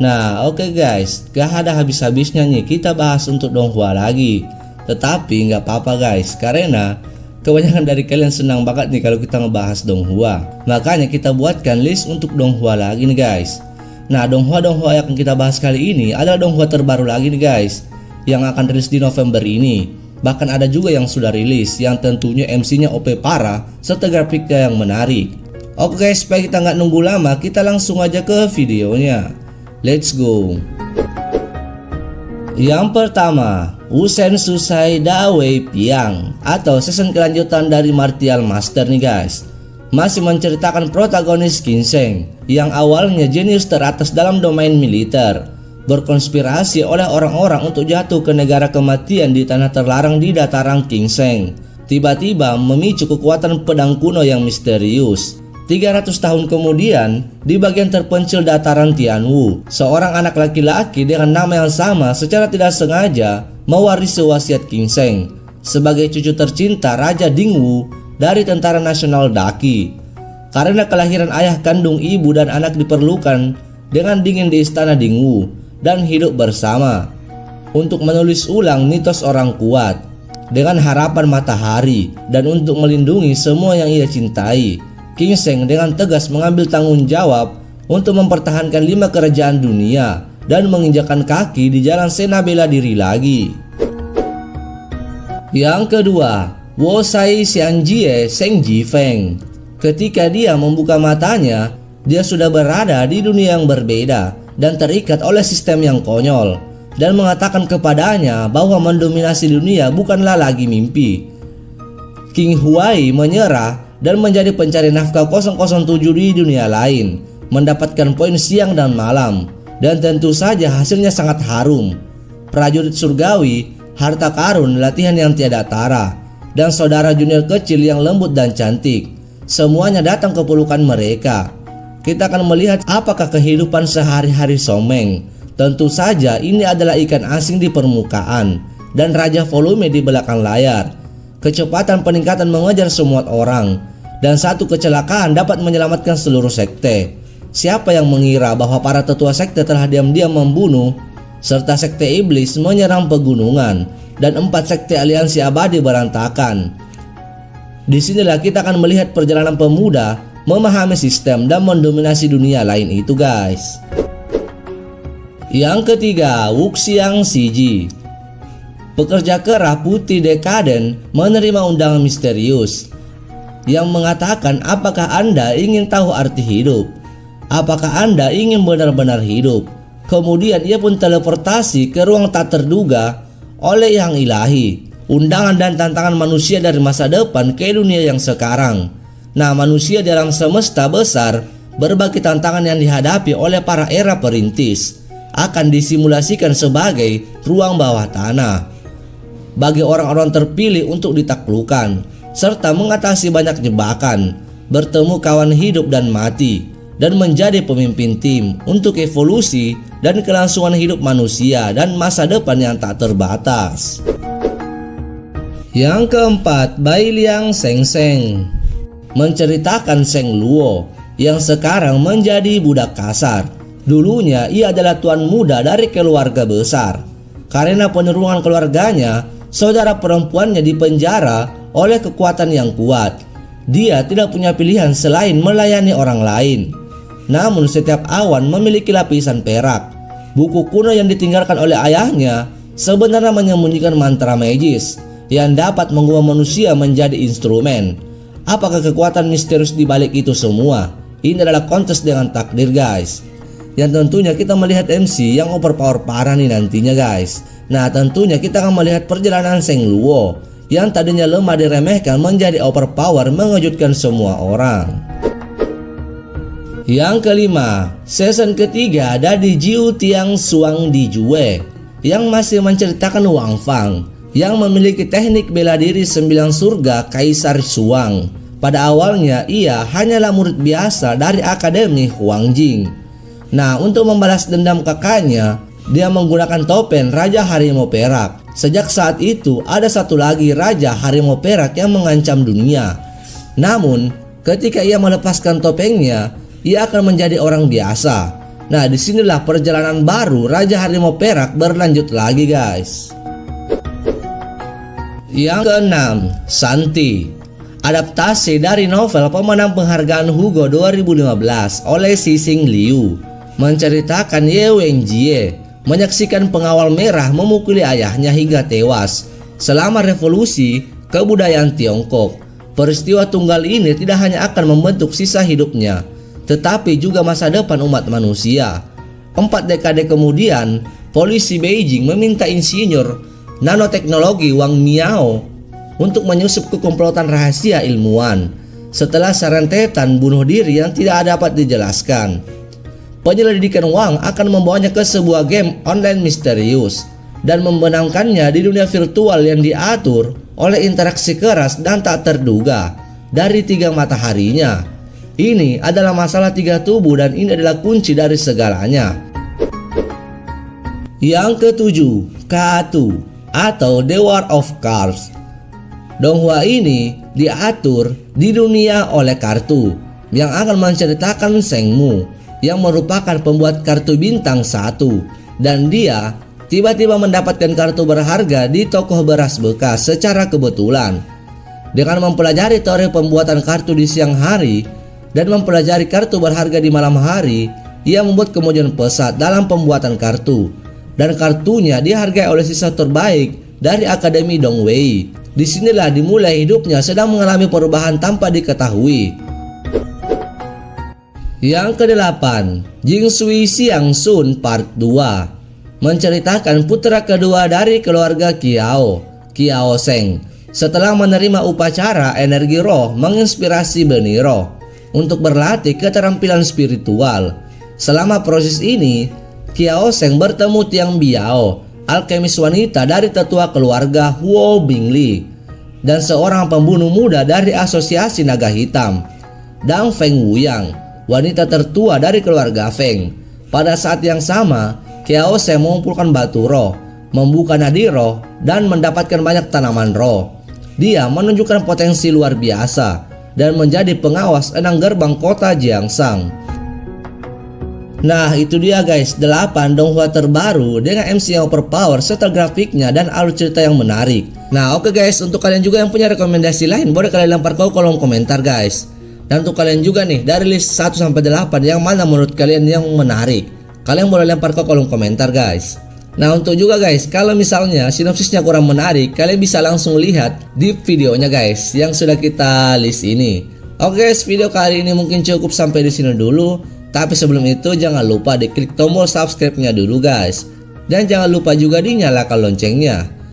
Nah oke guys, gak ada habis-habisnya nih kita bahas untuk Donghua lagi. Tetapi nggak apa-apa guys, karena kebanyakan dari kalian senang banget nih kalau kita ngebahas Donghua. Makanya kita buatkan list untuk Donghua lagi nih guys. Nah Donghua yang akan kita bahas kali ini adalah Donghua terbaru lagi nih guys, yang akan rilis di November ini. Bahkan ada juga yang sudah rilis, yang tentunya MC-nya OP parah serta grafiknya yang menarik. Oke guys, supaya kita nggak nunggu lama, kita langsung aja ke videonya. Let's go. Yang pertama, Wusen Susai Dawei Piang, atau season kelanjutan dari Martial Master nih guys. Masih menceritakan protagonis Ginseng yang awalnya jenius teratas dalam domain militer, berkonspirasi oleh orang-orang untuk jatuh ke negara kematian di tanah terlarang di dataran Ginseng. Tiba-tiba memicu kekuatan pedang kuno yang misterius. 300 tahun kemudian, di bagian terpencil dataran Tianwu, seorang anak laki-laki dengan nama yang sama secara tidak sengaja mewarisi wasiat Ginseng sebagai cucu tercinta Raja Dingwu dari Tentara Nasional Daqi. Karena kelahiran ayah kandung ibu dan anak diperlukan dengan dingin di istana Dingwu dan hidup bersama untuk menulis ulang mitos orang kuat dengan harapan matahari dan untuk melindungi semua yang ia cintai. Ginseng dengan tegas mengambil tanggung jawab untuk mempertahankan 5 kerajaan dunia dan menginjakan kaki di jalan sena bela diri lagi. Yang kedua, Wosai Xianjie Seng Jifeng. Ketika dia membuka matanya, dia sudah berada di dunia yang berbeda dan terikat oleh sistem yang konyol, dan mengatakan kepadanya bahwa mendominasi dunia bukanlah lagi mimpi. King Huai menyerah dan menjadi pencari nafkah 007 di dunia lain, mendapatkan poin siang dan malam, dan tentu saja hasilnya sangat harum. Prajurit surgawi, harta karun, latihan yang tiada tara, dan saudara junior kecil yang lembut dan cantik, semuanya datang ke pelukan mereka. Kita akan melihat apakah kehidupan sehari-hari Someng. Tentu saja ini adalah ikan asing di permukaan dan raja volume di belakang layar. Kecepatan peningkatan mengejar semua orang, dan satu kecelakaan dapat menyelamatkan seluruh sekte. Siapa yang mengira bahwa para tetua sekte telah diam-diam membunuh, serta sekte iblis menyerang pegunungan, dan 4 sekte aliansi abadi berantakan. Disinilah kita akan melihat perjalanan pemuda memahami sistem dan mendominasi dunia lain itu guys. Yang ketiga, Wuxiang Shiji. Pekerja keras putih dekaden menerima undangan misterius yang mengatakan, apakah Anda ingin tahu arti hidup? Apakah Anda ingin benar-benar hidup? Kemudian ia pun teleportasi ke ruang tak terduga oleh yang ilahi, undangan dan tantangan manusia dari masa depan ke dunia yang sekarang. Nah, manusia dalam semesta besar, berbagai tantangan yang dihadapi oleh para era perintis akan disimulasikan sebagai ruang bawah tanah bagi orang-orang terpilih untuk ditaklukkan, serta mengatasi banyak jebakan, bertemu kawan hidup dan mati, dan menjadi pemimpin tim untuk evolusi dan kelangsungan hidup manusia dan masa depan yang tak terbatas. Yang keempat, Bai Liang Seng Seng. Menceritakan Seng Luo yang sekarang menjadi budak kasar. Dulunya ia adalah tuan muda dari keluarga besar. Karena penurunan keluarganya, saudara perempuannya dipenjara oleh kekuatan yang kuat. Dia tidak punya pilihan selain melayani orang lain. Namun setiap awan memiliki lapisan perak. Buku kuno yang ditinggalkan oleh ayahnya sebenarnya menyembunyikan mantra magis yang dapat mengubah manusia menjadi instrumen. Apakah kekuatan misterius di balik itu semua? Ini adalah kontes dengan takdir guys. Yang tentunya kita melihat MC yang overpower parah nih nantinya guys. Nah tentunya kita akan melihat perjalanan Seng Luo yang tadinya lemah diremehkan menjadi overpower mengejutkan semua orang. Yang kelima, season ketiga dari Jiu Tiang Suang Di Jue yang masih menceritakan Wang Fang yang memiliki teknik bela diri 9 surga Kaisar Suang. Pada awalnya ia hanyalah murid biasa dari Akademi Huang Jing. Nah, untuk membalas dendam kakaknya, dia menggunakan topeng Raja Harimau Perak. Sejak saat itu ada satu lagi Raja Harimau Perak yang mengancam dunia. Namun ketika ia melepaskan topengnya, ia akan menjadi orang biasa. Nah, disinilah perjalanan baru Raja Harimau Perak berlanjut lagi guys. Yang keenam, Santi. Adaptasi dari novel pemenang penghargaan Hugo 2015 oleh Cixin Liu, menceritakan Ye Wenjie menyaksikan pengawal merah memukuli ayahnya hingga tewas selama revolusi kebudayaan Tiongkok. Peristiwa tunggal ini tidak hanya akan membentuk sisa hidupnya, tetapi juga masa depan umat manusia. 4 dekade kemudian, polisi Beijing meminta insinyur nanoteknologi Wang Miao untuk menyusup kekomplotan rahasia ilmuwan setelah serentetan bunuh diri yang tidak dapat dijelaskan. Penyelidikan Wang akan membawanya ke sebuah game online misterius dan membenamkannya di dunia virtual yang diatur oleh interaksi keras dan tak terduga dari 3 mataharinya. Ini adalah masalah 3 tubuh dan ini adalah kunci dari segalanya. Yang ketujuh, Kaatu atau The War of Cards. Donghua ini diatur di dunia oleh kartu yang akan menceritakan Sengmu yang merupakan pembuat kartu bintang 1, dan dia tiba-tiba mendapatkan kartu berharga di toko beras bekas secara kebetulan. Dengan mempelajari teori pembuatan kartu di siang hari dan mempelajari kartu berharga di malam hari, ia membuat kemajuan pesat dalam pembuatan kartu, dan kartunya dihargai oleh siswa terbaik dari Akademi Dongwei. Disinilah dimulai hidupnya sedang mengalami perubahan tanpa diketahui. Yang kedelapan, Jingshui Xiang Sun Part 2, menceritakan putra kedua dari keluarga Qiao, Qiao Sheng, setelah menerima upacara energi roh menginspirasi benih roh untuk berlatih keterampilan spiritual. Selama proses ini, Qiao Sheng bertemu Tiang Biao, alkemis wanita dari tetua keluarga Huo Bingli, dan seorang pembunuh muda dari asosiasi naga hitam, Dang Feng Wuyang, wanita tertua dari keluarga Feng. Pada saat yang sama, Qiao Sheng mengumpulkan batu roh, membuka nadi roh, dan mendapatkan banyak tanaman roh. Dia menunjukkan potensi luar biasa dan menjadi pengawas 6 gerbang kota Jiangshan. Nah, itu dia guys, 8 donghua terbaru dengan MC yang overpower serta grafiknya dan alur cerita yang menarik. Nah, oke guys, untuk kalian juga yang punya rekomendasi lain boleh kalian lempar ke kolom komentar guys. Dan untuk kalian juga nih, dari list 1 sampai 8 yang mana menurut kalian yang menarik, kalian boleh lempar ke kolom komentar guys. Nah, untuk juga guys, kalau misalnya sinopsisnya kurang menarik, kalian bisa langsung lihat di videonya guys yang sudah kita list ini. Oke guys, video kali ini mungkin cukup sampai di sini dulu. Tapi sebelum itu jangan lupa diklik tombol subscribe-nya dulu guys. Dan jangan lupa juga dinyalakan loncengnya